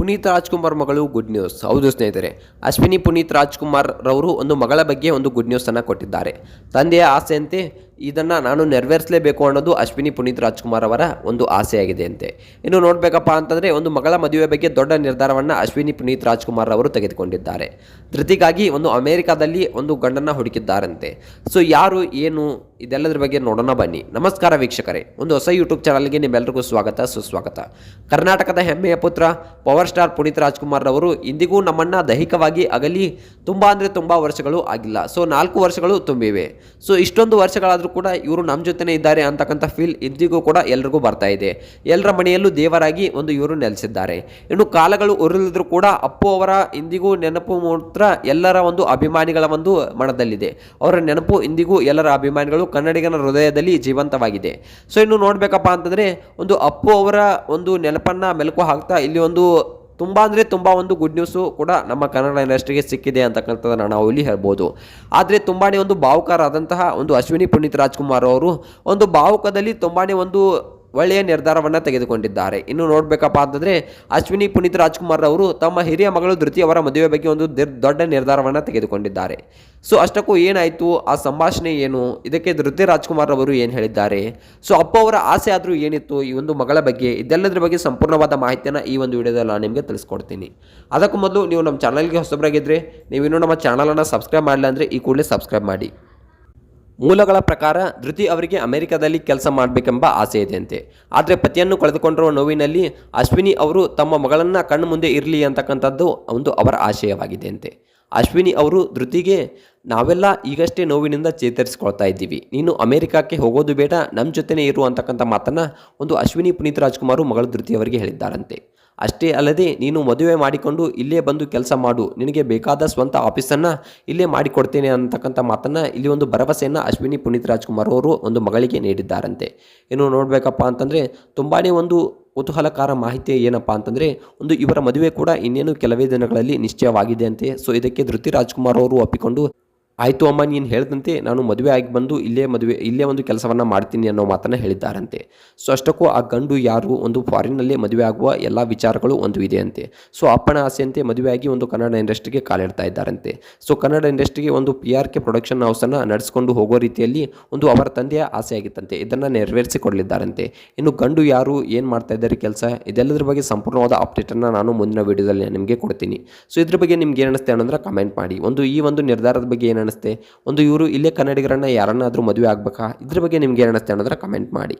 ಪುನೀತ್ ರಾಜ್ಕುಮಾರ್ ಮಗಳು good news. ಹೌದು ಸ್ನೇಹಿತರೆ, ಅಶ್ವಿನಿ ಪುನೀತ್ ರಾಜ್ಕುಮಾರ್ ರವರು ಒಂದು ಮಗಳ ಬಗ್ಗೆ ಒಂದು ಗುಡ್ ನ್ಯೂಸನ್ನು ಕೊಟ್ಟಿದ್ದಾರೆ. ತಂದೆಯ ಆಸೆಯಂತೆ ಇದನ್ನು ನಾನು ನೆರವೇರಿಸಲೇಬೇಕು ಅನ್ನೋದು ಅಶ್ವಿನಿ ಪುನೀತ್ ರಾಜ್ಕುಮಾರ್ ಅವರ ಒಂದು ಆಸೆಯಾಗಿದೆ ಅಂತೆ. ಇನ್ನು ನೋಡಬೇಕಪ್ಪ ಅಂತಂದರೆ ಒಂದು ಮಗಳ ಮದುವೆ ಬಗ್ಗೆ ದೊಡ್ಡ ನಿರ್ಧಾರವನ್ನು ಅಶ್ವಿನಿ ಪುನೀತ್ ರಾಜ್ಕುಮಾರ್ ಅವರು ತೆಗೆದುಕೊಂಡಿದ್ದಾರೆ. ಧೃತಿಗಾಗಿ ಒಂದು ಅಮೆರಿಕಾದಲ್ಲಿ ಒಂದು ಗಂಡನ್ನು ಹುಡುಕಿದ್ದಾರಂತೆ. ಸೊ ಯಾರು ಏನು ಇದೆಲ್ಲದರ ಬಗ್ಗೆ ನೋಡೋಣ ಬನ್ನಿ. ನಮಸ್ಕಾರ ವೀಕ್ಷಕರೇ, ಒಂದು ಹೊಸ ಯೂಟ್ಯೂಬ್ ಚಾನಲ್ಗೆ ನಿಮ್ಮೆಲ್ಲರಿಗೂ ಸ್ವಾಗತ ಸುಸ್ವಾಗತ. ಕರ್ನಾಟಕದ ಹೆಮ್ಮೆಯ ಪುತ್ರ ಪವರ್ ಸ್ಟಾರ್ ಪುನೀತ್ ರಾಜ್ಕುಮಾರ್ ಅವರು ಇಂದಿಗೂ ನಮ್ಮನ್ನು ದೈಹಿಕವಾಗಿ ಅಗಲಿ ತುಂಬ ವರ್ಷಗಳು ಆಗಿಲ್ಲ. ಸೊ 4 ವರ್ಷಗಳು ತುಂಬಿವೆ. ಸೊ ಇಷ್ಟೊಂದು ವರ್ಷಗಳಾದರೂ ಕೂಡ ಇವರು ನಮ್ಮ ಜೊತೆನೇ ಇದ್ದಾರೆ ಅಂತಕ್ಕಂಥ ಫೀಲ್ ಇಂದಿಗೂ ಕೂಡ ಎಲ್ರಿಗೂ ಬರ್ತಾ ಇದೆ. ಎಲ್ಲರ ಮನೆಯಲ್ಲೂ ದೇವರಾಗಿ ಒಂದು ಇವರು ನೆಲೆಸಿದ್ದಾರೆ. ಇನ್ನು ಕಾಲಗಳು ಉರುಳಿದ್ರು ಕೂಡ ಅಪ್ಪು ಅವರ ಇಂದಿಗೂ ನೆನಪು ಮಾತ್ರ ಎಲ್ಲರ ಒಂದು ಅಭಿಮಾನಿಗಳ ಒಂದು ಮನದಲ್ಲಿದೆ. ಅವರ ನೆನಪು ಇಂದಿಗೂ ಎಲ್ಲರ ಅಭಿಮಾನಿಗಳು ಕನ್ನಡಿಗನ ಹೃದಯದಲ್ಲಿ ಜೀವಂತವಾಗಿದೆ. ಸೊ ಇನ್ನು ನೋಡಬೇಕಪ್ಪ ಅಂತಂದರೆ ಒಂದು ಅಪ್ಪು ಅವರ ಒಂದು ನೆನಪನ್ನು ಮೆಲುಕು ಹಾಕ್ತಾ ಇಲ್ಲಿ ಒಂದು ತುಂಬ ಒಂದು ಗುಡ್ ನ್ಯೂಸು ಕೂಡ ನಮ್ಮ ಕನ್ನಡ ಇಂಡಸ್ಟ್ರಿಗೆ ಸಿಕ್ಕಿದೆ ಅಂತಕ್ಕಂಥದ್ದನ್ನು ನಾವು ಇಲ್ಲಿ ಹೇಳ್ಬೋದು. ಆದರೆ ತುಂಬಾ ಒಂದು ಭಾವುಕರಾದಂತಹ ಒಂದು ಅಶ್ವಿನಿ ಪುನೀತ್ ರಾಜ್ಕುಮಾರ್ ಅವರು ಒಂದು ಭಾವುಕದಲ್ಲಿ ತುಂಬಾ ಒಂದು ಒಳ್ಳೆಯ ನಿರ್ಧಾರವನ್ನು ತೆಗೆದುಕೊಂಡಿದ್ದಾರೆ. ಇನ್ನು ನೋಡಬೇಕಪ್ಪ ಅಂತಂದರೆ ಅಶ್ವಿನಿ ಪುನೀತ್ ರಾಜ್ಕುಮಾರ್ ಅವರು ತಮ್ಮ ಹಿರಿಯ ಮಗಳು ಧೃತಿ ಅವರ ಮದುವೆ ಬಗ್ಗೆ ಒಂದು ದೊಡ್ಡ ನಿರ್ಧಾರವನ್ನು ತೆಗೆದುಕೊಂಡಿದ್ದಾರೆ. ಸೊ ಅಷ್ಟಕ್ಕೂ ಏನಾಯಿತು, ಆ ಸಂಭಾಷಣೆ ಏನು, ಇದಕ್ಕೆ ಧೃತಿ ರಾಜ್ಕುಮಾರ್ ಅವರು ಏನು ಹೇಳಿದ್ದಾರೆ, ಸೊ ಅಪ್ಪ ಅವರ ಆಸೆ ಆದರೂ ಏನಿತ್ತು ಈ ಒಂದು ಮಗಳ ಬಗ್ಗೆ, ಇದೆಲ್ಲದರ ಬಗ್ಗೆ ಸಂಪೂರ್ಣವಾದ ಮಾಹಿತಿಯನ್ನು ಈ ಒಂದು ವಿಡಿಯೋದಲ್ಲಿ ನಾನು ನಿಮಗೆ ತಿಳಿಸ್ಕೊಡ್ತೀನಿ. ಅದಕ್ಕೂ ಮೊದಲು ನೀವು ನಮ್ಮ ಚಾನಲ್ಗೆ ಹೊಸಬರಾಗಿದ್ದರೆ, ನೀವಿನ್ನೂ ನಮ್ಮ ಚಾನಲನ್ನು ಸಬ್ಸ್ಕ್ರೈಬ್ ಮಾಡಲಿಲ್ಲ ಅಂದರೆ ಈ ಕೂಡಲೇ ಸಬ್ಸ್ಕ್ರೈಬ್ ಮಾಡಿ. ಮೂಲಗಳ ಪ್ರಕಾರ ಧೃತಿ ಅವರಿಗೆ ಅಮೆರಿಕದಲ್ಲಿ ಕೆಲಸ ಮಾಡಬೇಕೆಂಬ ಆಸೆ ಇದೆಯಂತೆ. ಆದರೆ ಪತಿಯನ್ನು ಕಳೆದುಕೊಂಡಿರುವ ನೋವಿನಲ್ಲಿ ಅಶ್ವಿನಿ ಅವರು ತಮ್ಮ ಮಗಳನ್ನು ಕಣ್ಣು ಮುಂದೆ ಇರಲಿ ಅಂತಕ್ಕಂಥದ್ದು ಒಂದು ಅವರ ಆಶಯವಾಗಿದೆಯಂತೆ. ಅಶ್ವಿನಿ ಅವರು ಧೃತಿಗೆ ನಾವೆಲ್ಲ ಈಗಷ್ಟೇ ನೋವಿನಿಂದ ಚೇತರಿಸಿಕೊಳ್ತಾ ಇದ್ದೀವಿ, ನೀನು ಅಮೆರಿಕಕ್ಕೆ ಹೋಗೋದು ಬೇಡ, ನಮ್ಮ ಜೊತೆನೇ ಇರು ಅಂತಕ್ಕಂಥ ಮಾತನ್ನು ಒಂದು ಅಶ್ವಿನಿ ಪುನೀತ್ ರಾಜ್ಕುಮಾರ್ ಮಗಳು ಧೃತಿ ಅವರಿಗೆ ಹೇಳಿದ್ದಾರಂತೆ. ಅಷ್ಟೇ ಅಲ್ಲದೆ ನೀನು ಮದುವೆ ಮಾಡಿಕೊಂಡು ಇಲ್ಲೇ ಬಂದು ಕೆಲಸ ಮಾಡು, ನಿನಗೆ ಬೇಕಾದ ಸ್ವಂತ ಆಫೀಸನ್ನು ಇಲ್ಲೇ ಮಾಡಿಕೊಡ್ತೇನೆ ಅಂತಕ್ಕಂಥ ಮಾತನ್ನು ಇಲ್ಲಿ ಒಂದು ಭರವಸೆಯನ್ನು ಅಶ್ವಿನಿ ಪುನೀತ್ ರಾಜ್ಕುಮಾರ್ ಅವರು ಒಂದು ಮಗಳಿಗೆ ನೀಡಿದ್ದಾರಂತೆ. ಇನ್ನು ನೋಡಬೇಕಪ್ಪ ಅಂತಂದರೆ ತುಂಬಾ ಒಂದು ಕುತೂಹಲಕಾರ ಮಾಹಿತಿ ಏನಪ್ಪ ಅಂತಂದರೆ ಒಂದು ಇವರ ಮದುವೆ ಕೂಡ ಇನ್ನೇನು ಕೆಲವೇ ದಿನಗಳಲ್ಲಿ ನಿಶ್ಚಯವಾಗಿದೆ ಅಂತೆ. ಸೊ ಇದಕ್ಕೆ ಧೃತಿ ರಾಜ್ಕುಮಾರ್ ಅವರು ಒಪ್ಪಿಕೊಂಡು ಆಯಿತು ಅಮ್ಮ, ನೀನು ಹೇಳಿದಂತೆ ನಾನು ಮದುವೆ ಆಗಿ ಬಂದು ಇಲ್ಲೇ ಒಂದು ಕೆಲಸವನ್ನು ಮಾಡ್ತೀನಿ ಅನ್ನೋ ಮಾತನ್ನು ಹೇಳಿದ್ದಾರಂತೆ. ಸೊ ಅಷ್ಟಕ್ಕೂ ಆ ಗಂಡು ಯಾರು ಒಂದು ಫಾರಿನ್ನಲ್ಲೇ ಮದುವೆ ಆಗುವ ಎಲ್ಲ ವಿಚಾರಗಳು ಒಂದು ಇದೆಯಂತೆ. ಸೊ ಅಪ್ಪನ ಆಸೆಯಂತೆ ಮದುವೆಯಾಗಿ ಒಂದು ಕನ್ನಡ ಇಂಡಸ್ಟ್ರಿಗೆ ಕಾಲಿಡ್ತಾ ಇದ್ದಾರಂತೆ. ಸೊ ಕನ್ನಡ ಇಂಡಸ್ಟ್ರಿಗೆ ಒಂದು PRK ಪ್ರೊಡಕ್ಷನ್ ಹೌಸನ್ನು ನಡೆಸಿಕೊಂಡು ಹೋಗೋ ರೀತಿಯಲ್ಲಿ ಒಂದು ಅವರ ತಂದೆಯ ಆಸೆ ಆಗಿತ್ತಂತೆ. ಇದನ್ನು ನೆರವೇರಿಸಿಕೊಡಲಿದ್ದಾರಂತೆ. ಇನ್ನು ಗಂಡು ಯಾರು, ಏನು ಮಾಡ್ತಾ ಇದ್ದಾರೆ ಕೆಲಸ, ಇದೆಲ್ಲದರ ಬಗ್ಗೆ ಸಂಪೂರ್ಣವಾದ ಅಪ್ಡೇಟನ್ನು ನಾನು ಮುಂದಿನ ವೀಡಿಯೋದಲ್ಲಿ ನಿಮಗೆ ಕೊಡ್ತೀನಿ. ಸೊ ಇದ್ರ ಬಗ್ಗೆ ನಿಮ್ಗೆ ಏನು ಅನಿಸುತ್ತೆ ಅನ್ನೋದ್ರೆ ಕಮೆಂಟ್ ಮಾಡಿ. ಈ ಒಂದು ನಿರ್ಧಾರದ ಬಗ್ಗೆ ಏನು ಅನಿಸುತ್ತೆ, ಒಂದು ಇವರು ಇಲ್ಲೇ ಕನ್ನಡಿಗರನ್ನ ಯಾರನ್ನಾದರೂ ಮದುವೆ ಆಗಬೇಕಾ, ಇದ್ರ ಬಗ್ಗೆ ನಿಮ್ಗೆ ಏನು ಅನಿಸುತ್ತೆ ಅನ್ನೋದರ ಕಮೆಂಟ್ ಮಾಡಿ.